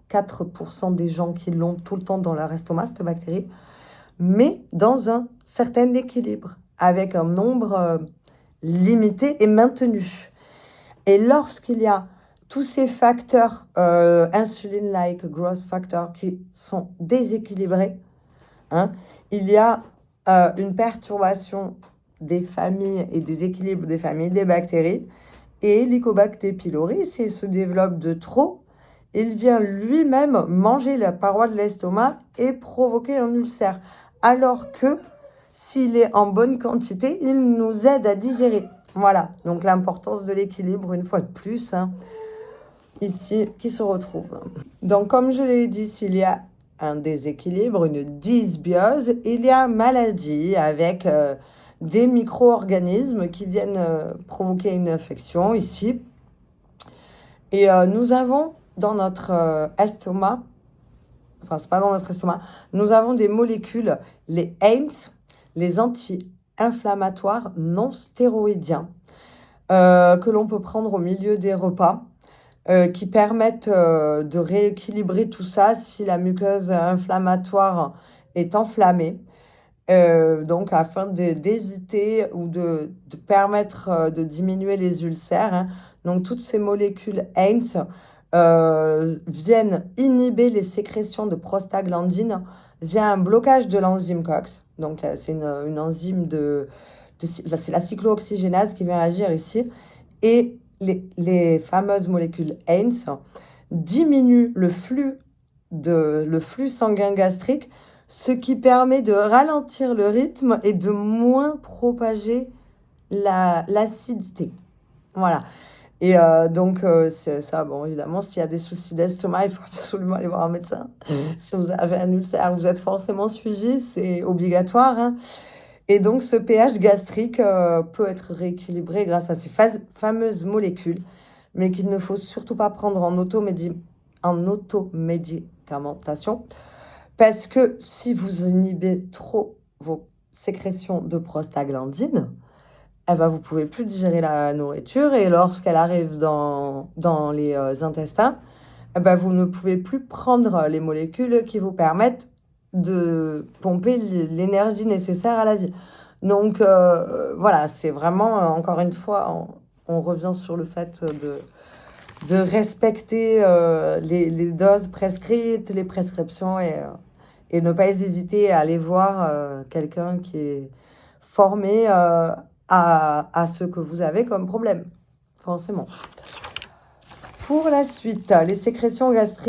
4% des gens qui l'ont tout le temps dans leur estomac, cette bactérie, mais dans un certain équilibre, avec un nombre limité et maintenu. Et lorsqu'il y a tous ces facteurs insuline-like, growth factors, qui sont déséquilibrés, hein, il y a une perturbation des familles et des équilibres des familles des bactéries. Et Helicobacter pylori, s'il se développe de trop, il vient lui-même manger la paroi de l'estomac et provoquer un ulcère. Alors que s'il est en bonne quantité, il nous aide à digérer. Voilà, donc l'importance de l'équilibre, une fois de plus, hein, ici, qui se retrouve. Donc, comme je l'ai dit, s'il y a un déséquilibre, une dysbiose, il y a maladie avec des micro-organismes qui viennent provoquer une infection ici. Et nous avons dans notre estomac, enfin c'est pas dans notre estomac, nous avons des molécules, les AINES, les anti-inflammatoires non stéroïdiens, que l'on peut prendre au milieu des repas, qui permettent de rééquilibrer tout ça si la muqueuse inflammatoire est enflammée. Donc, afin d'éviter ou de permettre de diminuer les ulcères, hein. Donc, toutes ces molécules AINES viennent inhiber les sécrétions de prostaglandine via un blocage de l'enzyme COX. Donc, c'est une enzyme c'est la cyclooxygénase qui vient agir ici. Et les fameuses molécules AINES diminuent le flux sanguin gastrique, ce qui permet de ralentir le rythme et de moins propager l'acidité. Voilà. Et donc, c'est ça, bon, évidemment, s'il y a des soucis d'estomac, il faut absolument aller voir un médecin. Si vous avez un ulcère, vous êtes forcément suivi, c'est obligatoire, hein. Et donc, ce pH gastrique peut être rééquilibré grâce à ces fameuses molécules, mais qu'il ne faut surtout pas prendre en automédicamentation, parce que si vous inhibez trop vos sécrétions de prostaglandine, eh ben, vous ne pouvez plus digérer la nourriture, et lorsqu'elle arrive dans les intestins, eh ben, vous ne pouvez plus prendre les molécules qui vous permettent de pomper l'énergie nécessaire à la vie. Donc voilà, c'est vraiment, encore une fois, on revient sur le fait de respecter les doses prescrites, les prescriptions, et ne pas hésiter à aller voir quelqu'un qui est formé à ce que vous avez comme problème, forcément. Pour la suite, les sécrétions gastriques.